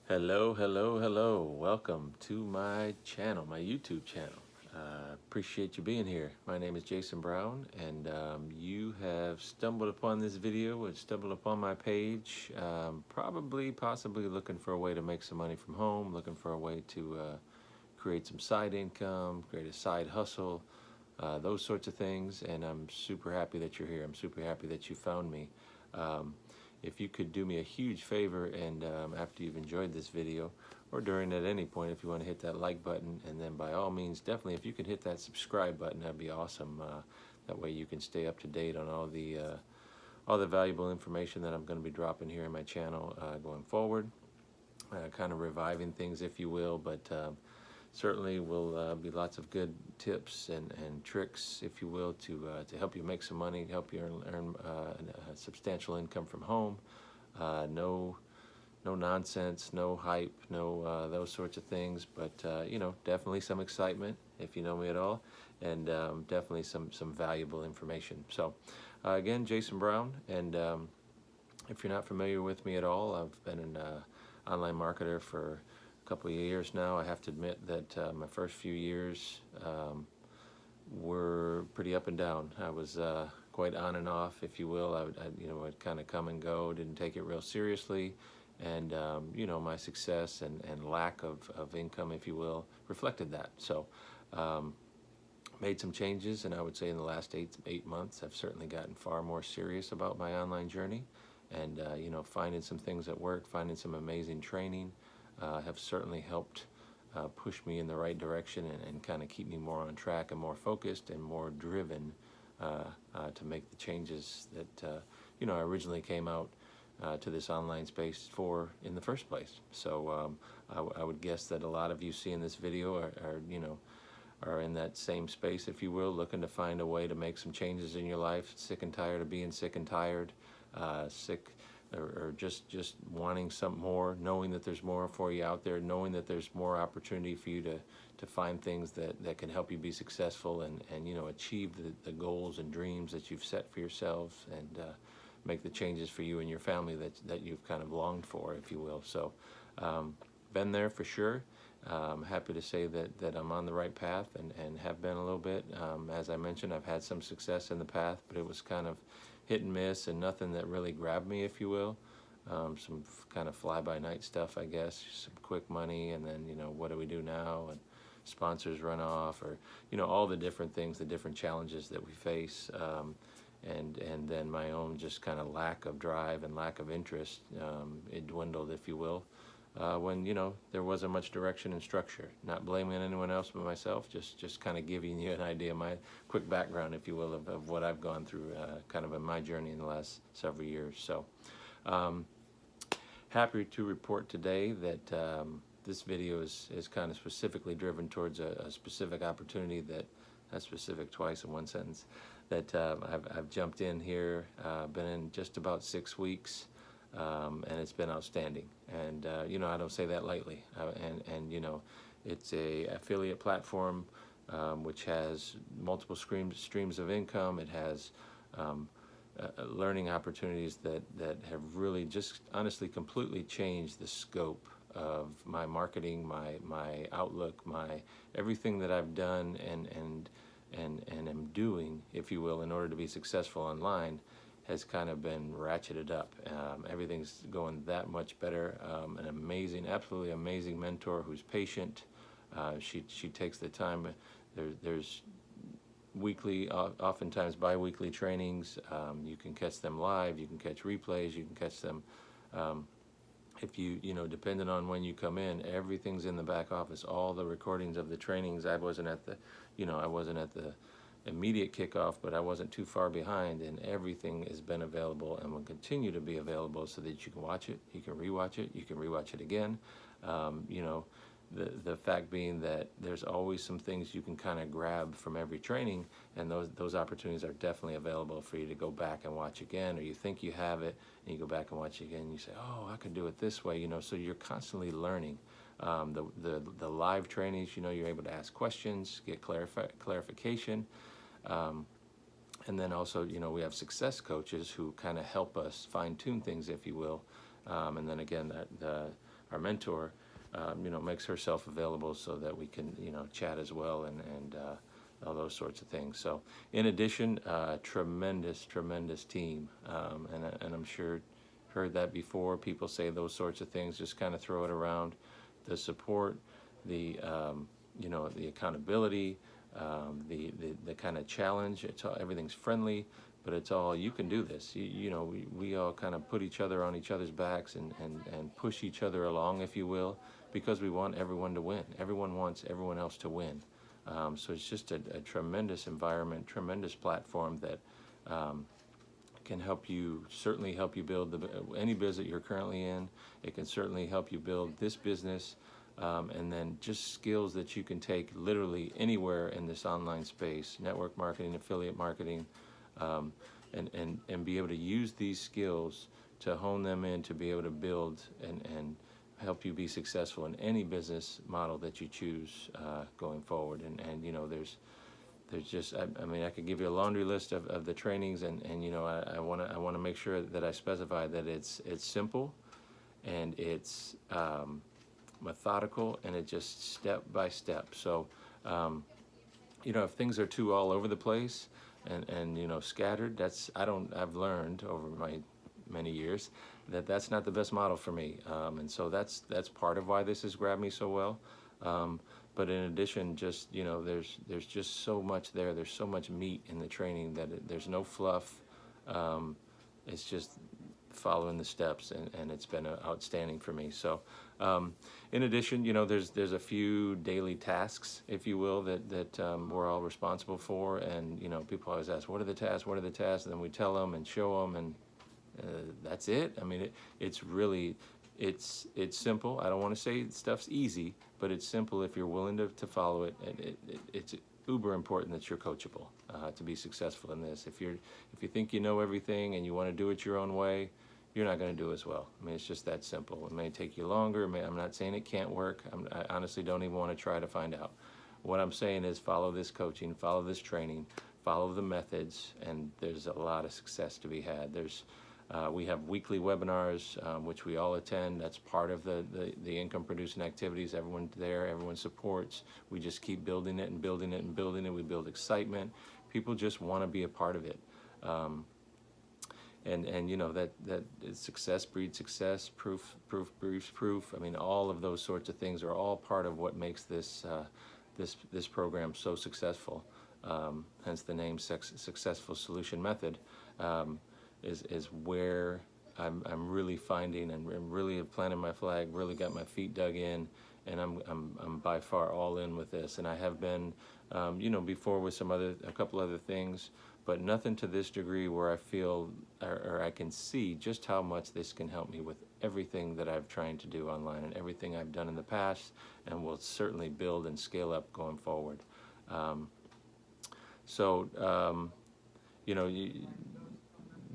Hello, hello, hello. Welcome to my channel, my YouTube channel. Appreciate you being here. My name is Jason Brown, and you have stumbled upon this video or stumbled upon my page, possibly looking for a way to make some money from home, looking for a way to create some side income, create a side hustle, those sorts of things. And I'm super happy that you're here. I'm super happy that you found me. Um, if you could do me a huge favor and after you've enjoyed this video or during at any point, if you want to hit that like button, and then by all means, definitely if you could hit that subscribe button, that'd be awesome. That way you can stay up to date on all the valuable information that I'm going to be dropping here in my channel going forward. Kind of reviving things, if you will, but certainly will be lots of good tips and tricks, if you will, to help you make some money, help you earn a substantial income from home. No nonsense, no hype, no those sorts of things, but definitely some excitement if you know me at all, and definitely some valuable information. So again, Jason Brown, and if you're not familiar with me at all, I've been an online marketer for a couple of years now. I have to admit that my first few years were pretty up and down. I was quite on and off, if you will. I'd kind of come and go, didn't take it real seriously, and my success and lack of income, if you will, reflected that. So made some changes, and I would say in the last eight months, I've certainly gotten far more serious about my online journey, and finding some things that work, finding some amazing training, have certainly helped push me in the right direction and kind of keep me more on track and more focused and more driven to make the changes that I originally came out to this online space for in the first place. So I would guess that a lot of you seeing this video are in that same space, if you will, looking to find a way to make some changes in your life, sick and tired of being sick and tired, sick or just wanting something more, knowing that there's more for you out there, knowing that there's more opportunity for you to find things that can help you be successful and achieve the goals and dreams that you've set for yourselves, and make the changes for you and your family that you've kind of longed for, if you will. So been there for sure. Happy to say that I'm on the right path and have been a little bit. As I mentioned, I've had some success in the path, but it was kind of hit and miss and nothing that really grabbed me, if you will. Some kind of fly-by-night stuff, I guess, some quick money, and then, what do we do now? And sponsors run off, or, all the different things, the different challenges that we face. And then my own just kind of lack of drive and lack of interest, it dwindled, if you will. When there wasn't much direction and structure. Not blaming anyone else but myself, just kind of giving you an idea, my quick background, if you will, of what I've gone through kind of in my journey in the last several years. So happy to report today that this video is kind of specifically driven towards a specific opportunity that's specific twice in one sentence, that I've jumped in here, been in just about 6 weeks. And it's been outstanding, and I don't say that lightly. It's a affiliate platform which has multiple streams of income. It has learning opportunities that have really just honestly completely changed the scope of my marketing, my outlook, my everything that I've done and am doing, if you will, in order to be successful online, has kind of been ratcheted up. Everything's going that much better. An amazing, absolutely amazing mentor who's patient. She takes the time. There's weekly, oftentimes bi-weekly trainings. You can catch them live. You can catch replays. You can catch them if depending on when you come in. Everything's in the back office. All the recordings of the trainings. I wasn't at the immediate kickoff, but I wasn't too far behind, and everything has been available and will continue to be available so that you can watch it, you can rewatch it, you can rewatch it again. The fact being that there's always some things you can kind of grab from every training, and those opportunities are definitely available for you to go back and watch again, or you think you have it and you go back and watch it again and you say, oh, I could do it this way, so you're constantly learning. The live trainings, you're able to ask questions, get clarification. And then also, we have success coaches who kind of help us fine-tune things, if you will. And then again, mentor, makes herself available so that we can, chat as well and all those sorts of things. So in addition, tremendous team. And I'm sure heard that before. People say those sorts of things, just kind of throw it around. The support, the the accountability, the kind of challenge. It's all, everything's friendly, but it's all, you can do this. We all kind of put each other on each other's backs and push each other along, if you will, because we want everyone to win. Everyone wants everyone else to win. So it's just a tremendous environment, tremendous platform that can certainly help you build any business you're currently in. It can certainly help you build this business, and then just skills that you can take literally anywhere in this online space, network marketing, affiliate marketing, and be able to use these skills to hone them in to be able to build and help you be successful in any business model that you choose going forward. And there's just, I could give you a laundry list of the trainings, and I want to make sure that I specify that it's simple, and it's methodical, and it just step by step. So if things are too all over the place and scattered, I've learned over my many years that's not the best model for me, and so that's part of why this has grabbed me so well. But in addition, just there's just so much there. There's so much meat in the training that there's no fluff. It's just following the steps, and it's been outstanding for me. So in addition, there's a few daily tasks, if you will, that we're all responsible for. And people always ask, what are the tasks? What are the tasks? And then we tell them and show them, and that's it. It's really, it's simple. I don't want to say stuff's easy, but it's simple if you're willing to follow it. It's uber important that you're coachable to be successful in this. If you think you know everything and you want to do it your own way, you're not going to do as well. It's just that simple. It may take you longer. I'm not saying it can't work. I honestly don't even want to try to find out. What I'm saying is follow this coaching, follow this training, follow the methods, and there's a lot of success to be had. We have weekly webinars, which we all attend. That's part of the income producing activities. Everyone's there, everyone supports. We just keep building it and building it and building it. We build excitement. People just want to be a part of it. That success breeds success, proof breeds proof. All of those sorts of things are all part of what makes this program so successful. Hence the name Successful Solution Method. Is where I'm really finding and really have planted my flag, really got my feet dug in, and I'm by far all in with this. And I have been, before with a couple other things, but nothing to this degree where I feel or I can see just how much this can help me with everything that I've tried to do online and everything I've done in the past, and will certainly build and scale up going forward.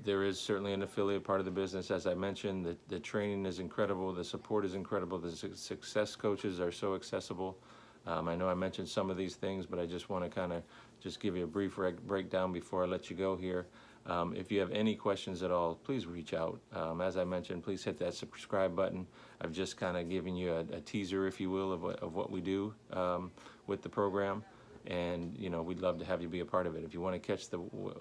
There is certainly an affiliate part of the business. As I mentioned, the training is incredible, the support is incredible, the success coaches are so accessible. I know I mentioned some of these things, but I just want to kind of just give you a brief breakdown before I let you go here. If you have any questions at all, please reach out. As I mentioned, please hit that subscribe button. I've just kind of given you a teaser, if you will, of what we do with the program. And we'd love to have you be a part of it. If you want to catch the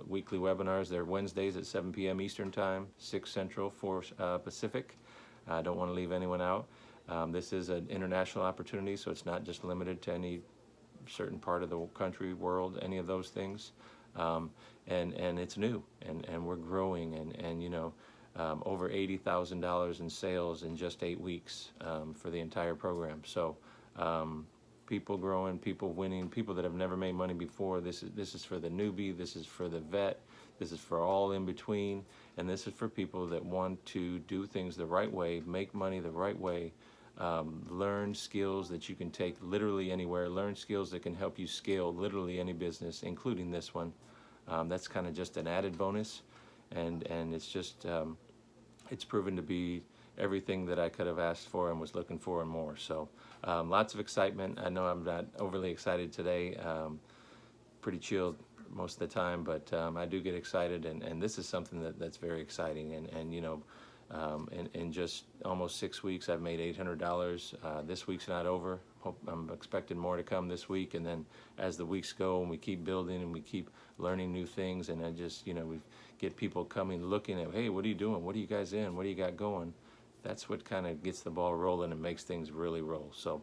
weekly webinars, they're Wednesdays at 7 p.m. Eastern Time, 6 Central, 4 Pacific. I don't want to leave anyone out. This is an international opportunity, so it's not just limited to any certain part of the country, world, any of those things. And it's new, and we're growing, and over $80,000 in sales in just 8 weeks for the entire program. So people growing, people winning, people that have never made money before. This is for the newbie, this is for the vet, this is for all in between, and this is for people that want to do things the right way, make money the right way, learn skills that you can take literally anywhere, learn skills that can help you scale literally any business, including this one. That's kind of just an added bonus, and it's just it's proven to be everything that I could have asked for and was looking for and more. So lots of excitement. I know I'm not overly excited today, pretty chilled most of the time, but I do get excited, and this is something that's very exciting. And In just almost 6 weeks, I've made $800. This week's not over. I'm expecting more to come this week, and then as the weeks go and we keep building and we keep learning new things, and I just, we get people coming looking at, hey, what are you doing? What are you guys in? What do you got going? That's what kind of gets the ball rolling and makes things really roll. So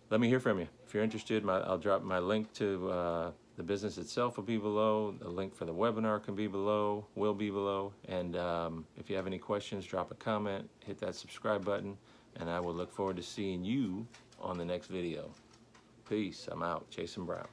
let me hear from you. If you're interested, I'll drop my link to the business itself will be below. The link for the webinar will be below. And if you have any questions, drop a comment, hit that subscribe button, and I will look forward to seeing you on the next video. Peace. I'm out. Jason Brown.